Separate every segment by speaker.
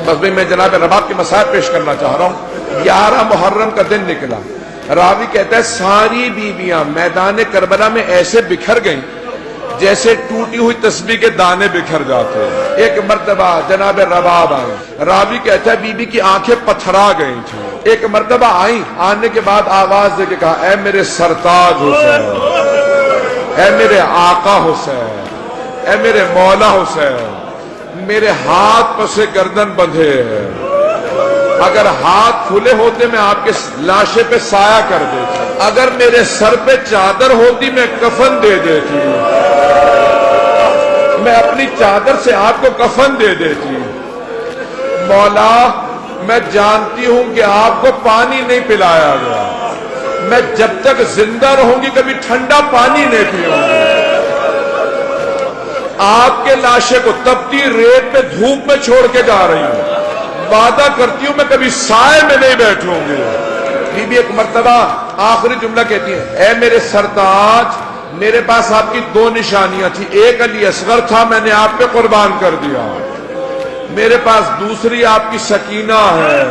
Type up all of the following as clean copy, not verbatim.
Speaker 1: بس بھی میں جناب رباب کی مسائل پیش کرنا چاہ رہا ہوں۔ 11 محرم کا دن نکلا، راوی کہتا ہے ساری بیویاں میدان کربلا میں ایسے بکھر گئیں جیسے ٹوٹی ہوئی تسبیح کے دانے بکھر جاتے ہیں۔ ایک مرتبہ جناب رباب آئے، راوی کہتا ہے بی بی کی آنکھیں پتھرا گئی تھیں۔ ایک مرتبہ آئیں، آنے کے بعد آواز دے کے کہا اے میرے سرتاج حسین، اے میرے آقا حسین، اے میرے مولا حسین، میرے ہاتھ پسے گردن بندھے ہیں، اگر ہاتھ کھلے ہوتے میں آپ کے لاشے پہ سایہ کر دیتا، اگر میرے سر پہ چادر ہوتی میں کفن دے دیتی، میں اپنی چادر سے آپ کو کفن دے دیتی۔ مولا میں جانتی ہوں کہ آپ کو پانی نہیں پلایا گیا، میں جب تک زندہ رہوں گی کبھی ٹھنڈا پانی نہیں پیوں گی، آپ کے لاشے کو تپتی ریت پہ دھوپ میں چھوڑ کے جا رہی ہوں، وعدہ کرتی ہوں میں کبھی سائے میں نہیں بیٹھوں گی۔ بی بی ایک مرتبہ آخری جملہ کہتی ہے اے میرے سرتاج، میرے پاس آپ کی 2 نشانیاں تھی، ایک علی اصغر تھا میں نے آپ پہ قربان کر دیا، میرے پاس دوسری آپ کی سکینہ ہے،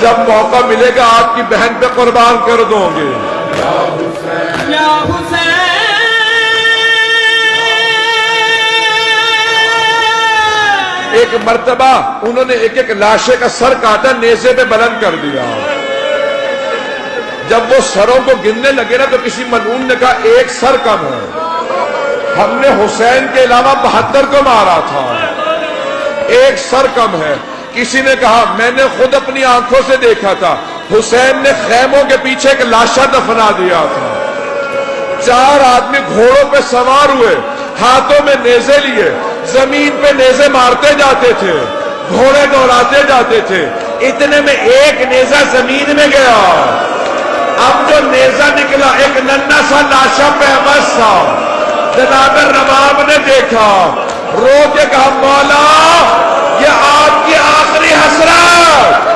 Speaker 1: جب موقع ملے گا آپ کی بہن پہ قربان کر دوں گے۔
Speaker 2: یا حسین
Speaker 1: ایک مرتبہ انہوں نے ایک ایک لاشے کا سر کاٹا، نیزے پہ بلند کر دیا، جب وہ سروں کو گننے لگے نا تو کسی ملعون نے کہا ایک سر کم ہے، ہم نے حسین کے علاوہ 72 کو مارا تھا، ایک سر کم ہے۔ کسی نے کہا میں نے خود اپنی آنکھوں سے دیکھا تھا، حسین نے خیموں کے پیچھے ایک لاشا دفنا دیا تھا، 4 آدمی گھوڑوں پہ سوار ہوئے، ہاتھوں میں نیزے لیے، زمین پہ نیزے مارتے جاتے تھے، گھوڑے دوڑاتے جاتے تھے، اتنے میں ایک نیزہ زمین میں گیا، اب جو نیزہ نکلا ایک ننھا سا لاشا پہ بس تھا، جناب رباب نے دیکھا، رو کے کہا مولا یہ آپ کی آخری حسرت،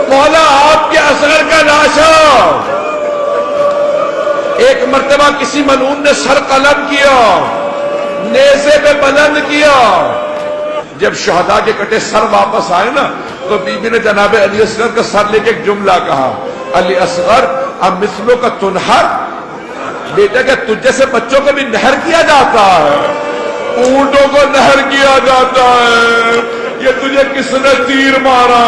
Speaker 1: مولا آپ کے اصغر کا لاشا۔ ایک مرتبہ کسی ملعون نے سر قلم کیا، نیزے پہ بلند کیا، جب شہداء کے کٹے سر واپس آئے نا تو بی بی نے جناب علی اصغر کا سر لے کے ایک جملہ کہا علی اصغر اب مثلوں کا تنہر، بیٹا کہ تجھ جیسے بچوں کو بھی نہر کیا جاتا ہے، اونٹوں کو نہر کیا جاتا ہے، یہ تجھے کس نے تیر مارا؟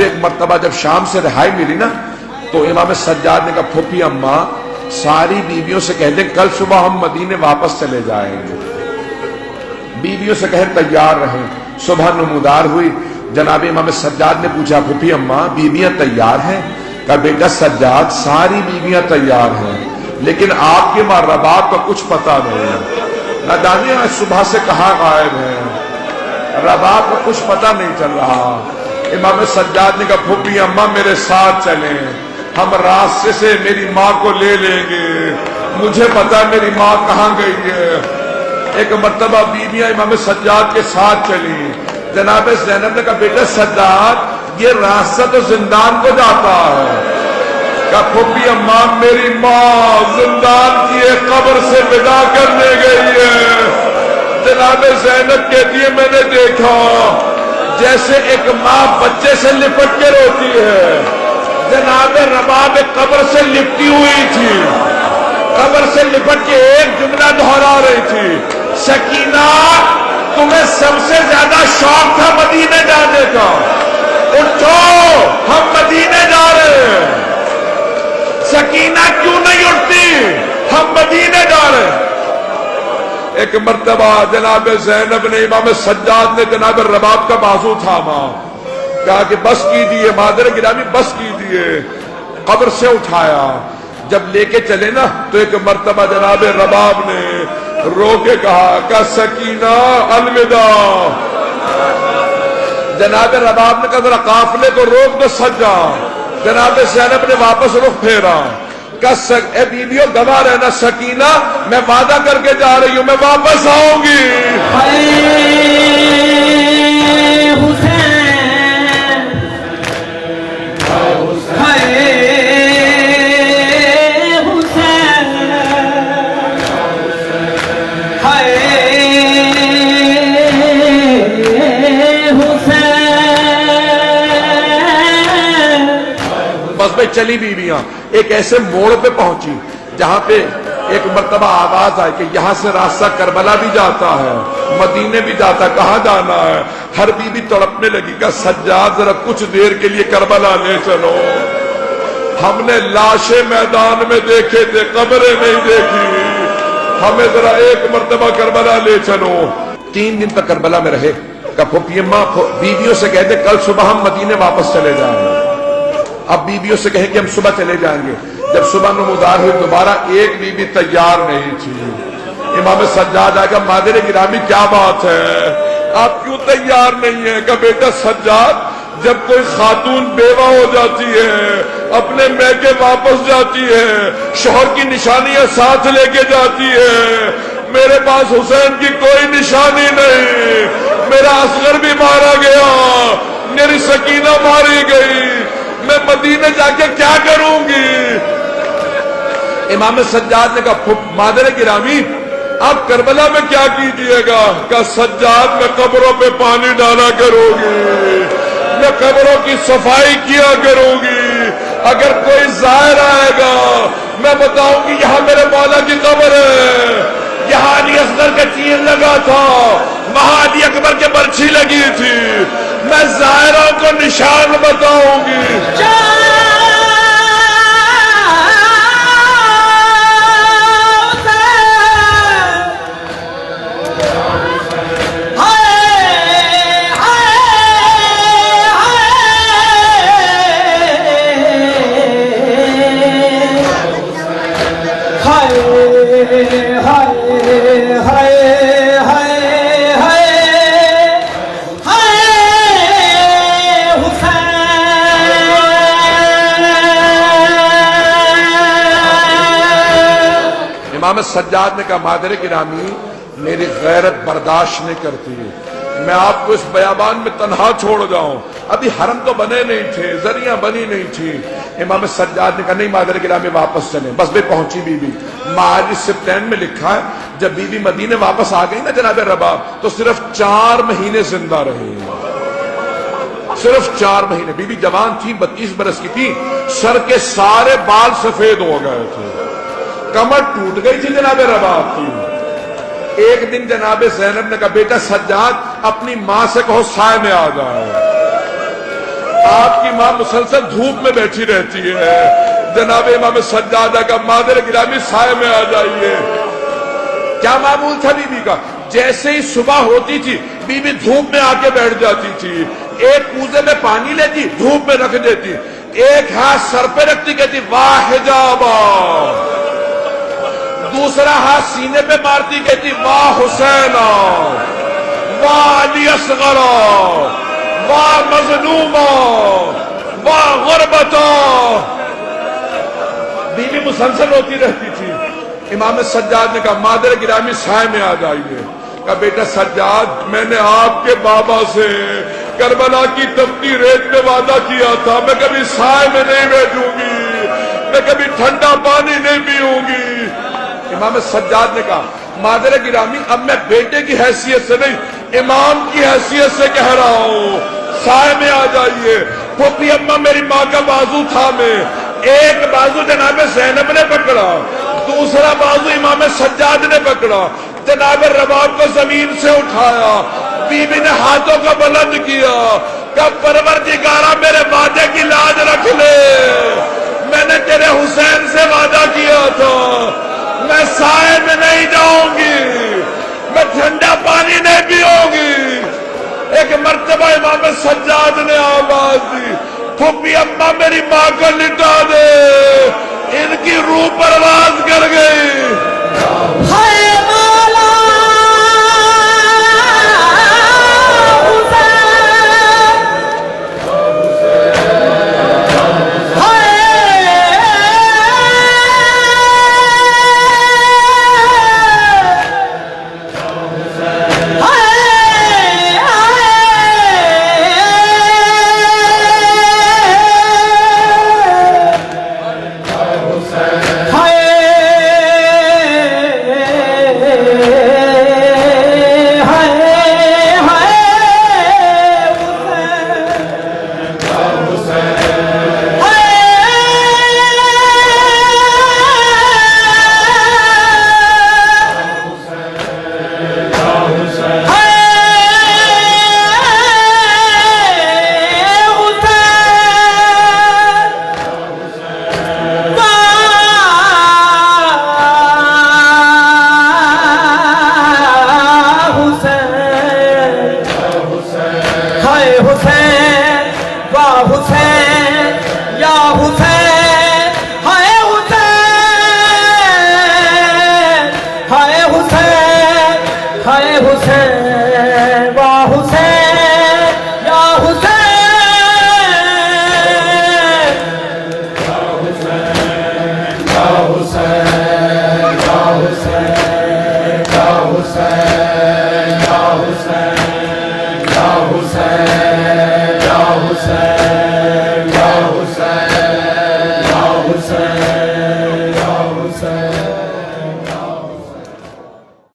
Speaker 1: ایک مرتبہ جب شام سے رہائی ملی نا تو امام سجاد نے کہا پھوپھی اماں ساری بیویوں سے کہہ دیں کل صبح ہم مدینے واپس چلے جائیں گے، بیویوں سے کہیں تیار رہیں۔ صبح نمودار ہوئی، جناب امام سجاد نے پوچھا پھوپھی اماں بیویاں تیار ہیں؟ کہا بیٹا سجاد ساری بیویاں تیار ہیں لیکن آپ کے ماں رباب کا کچھ پتہ نہیں، نہ جانے صبح سے کہاں غائب ہیں، رباب کا کچھ پتہ نہیں چل رہا۔ امام سجاد نے کہا پھوپھی اماں میرے ساتھ چلیں، ہم راستے سے میری ماں کو لے لیں گے، مجھے پتا میری ماں کہاں گئی ہے۔ ایک مرتبہ بیویاں امام سجاد کے ساتھ چلی، جناب زینب نے کہا بیٹا سجاد یہ راستہ تو زندان کو جاتا ہے، کہا پھوپھی اماں میری ماں زندان کی ایک قبر سے ودا کرنے گئی ہے۔ جناب زینب کہتی ہے میں نے دیکھا جیسے ایک ماں بچے سے لپٹ کے روتی ہے، جناب رباب قبر سے لپٹی ہوئی تھی، قبر سے لپٹ کے ایک جملہ دہرا رہی تھی، سکینہ تمہیں سب سے زیادہ شوق تھا مدینے جانے کا، اٹھو ہم مدینے جا رہے ہیں۔ سکینہ کیوں نہیں اٹھتی؟ ہم مدینے جا رہے ہیں۔ ایک مرتبہ جناب زینب نے امام سجاد نے جناب رباب کا بازو تھاما، کہا کہ بس کیجیے مادر گرامی بس کیجیے، قبر سے اٹھایا۔ جب لے کے چلے نا تو ایک مرتبہ جناب رباب نے رو کے کہا کہ سکینہ الوداع۔ جناب رباب نے کہا ذرا قافلے کو روک دو سجا۔ جناب زینب نے واپس رخ پھیرا، اے بیویو گواہ رہنا، سکینہ میں وعدہ کر کے جا رہی ہوں میں واپس آؤں گی۔ بس بھائی چلی بیویاں ایک ایسے موڑ پہ پہنچی جہاں پہ ایک مرتبہ آواز آئی کہ یہاں سے راستہ کربلا بھی جاتا ہے، مدینے بھی جاتا ہے، کہاں جانا ہے؟ ہر بیوی تڑپنے لگی کہ سجاد ذرا کچھ دیر کے لیے کربلا لے چلو، ہم نے لاشیں میدان میں دیکھے تھے قبریں نہیں دیکھی، ہمیں ذرا ایک مرتبہ کربلا لے چلو۔ 3 دن تک کربلا میں رہے کہ پھوپھی اماں بیویوں سے کہتے کل صبح ہم مدینے واپس چلے جائیں گے۔ اب بیویوں سے کہیں کہ ہم صبح چلے جائیں گے۔ جب صبح نمودار ہوئی دوبارہ ایک بیوی تیار نہیں تھی۔ امام سجاد آئے گا مادر گرامی کیا بات ہے، آپ کیوں تیار نہیں ہیں؟ کہ بیٹا سجاد جب کوئی خاتون بیوہ ہو جاتی ہے، اپنے میکے واپس جاتی ہے، شوہر کی نشانیاں ساتھ لے کے جاتی ہے، میرے پاس حسین کی کوئی نشانی نہیں، میرا اصغر بھی مارا گیا، میری سکینہ ماری گئی، میں مدینے جا کے کیا کروں گی؟ امام سجاد نے کہا مادر گرامی آپ کربلا میں کیا کیجئے گا؟ کہ سجاد میں قبروں پہ پانی ڈالا کروں گی، میں قبروں کی صفائی کیا کروں گی، اگر کوئی زائر آئے گا میں بتاؤں گی یہاں میرے مولا کی قبر ہے، یہاں علی اصغر کا چین لگا تھا، وہاں علی اکبر کے برچھی لگی تھی، میں زائروں کو نشان بتاؤں گی۔ امام سجاد نے کہا مادر گرامی میری غیرت برداشت نہیں کرتی، میں آپ کو اس بیابان میں تنہا چھوڑ جاؤں، ابھی حرم تو بنے نہیں تھے، ذریعہ بنی نہیں تھی۔ امام سجاد نے کہا نہیں مادر گرامی واپس چلیں۔ بس بھی پہنچی بی بی، معارج سبتین میں لکھا ہے جب بی بی مدینے واپس آ گئی نا جناب رباب تو صرف 4 مہینے زندہ رہی، صرف 4 مہینے۔ بی بی جوان تھی، 32 برس کی تھی، سر کے سارے بال سفید ہو گئے تھے، کمر ٹوٹ گئی تھی جناب رباب کی۔ ایک دن جناب زینب نے کہا بیٹا سجاد اپنی ماں سے کہو سائے میں آ جائے، آپ کی ماں مسلسل دھوپ میں بیٹھی رہتی ہے۔ جناب امام سجاد کا مادر گرامی سائے میں آ جائیے۔ کیا معمول تھا بی بی کا؟ جیسے ہی صبح ہوتی تھی بی بی دھوپ میں آ کے بیٹھ جاتی تھی، ایک کوزے میں پانی لیتی دھوپ میں رکھ دیتی، ایک ہاتھ سر پہ رکھتی کہتی واہ حجابا، دوسرا ہاتھ سینے پہ مارتی کہتی واہ حسینا، واہ علی اصغرا، واہ مظلوما، واہ غربتا۔ بی بی مسلسل ہوتی رہتی تھی۔ امام سجاد نے کہا مادر گرامی سائے میں آ جائیے۔ کہا بیٹا سجاد میں نے آپ کے بابا سے کربلا کی تپتی ریت پہ وعدہ کیا تھا، میں کبھی سائے میں نہیں بیٹھوں گی، میں کبھی ٹھنڈا پانی نہیں پیوں گی۔ امام سجاد نے کہا مادر گرامی اب میں بیٹے کی حیثیت سے نہیں امام کی حیثیت سے کہہ رہا ہوں، سائے میں آ جائیے۔ پھوپھی اماں میری ماں کا بازو تھامے، ایک بازو جناب زینب نے پکڑا، دوسرا بازو امام سجاد نے پکڑا، جناب رباب کو زمین سے اٹھایا، بی بی نے ہاتھوں کو بلند کیا، کب پروردگارہ میرے وعدے کی لاج رکھ لے، میں نے تیرے حسین سے وعدہ کیا تھا، میں سائے میں نہیں جاؤں گی، میں ٹھنڈا پانی نہیں پیوں گی۔ ایک مرتبہ امام سجاد نے آواز دی، پھوپھی اماں میری ماں کو لٹا دے، ان کی روح پرواز کر گئی۔
Speaker 2: ہائے مولا
Speaker 3: حسین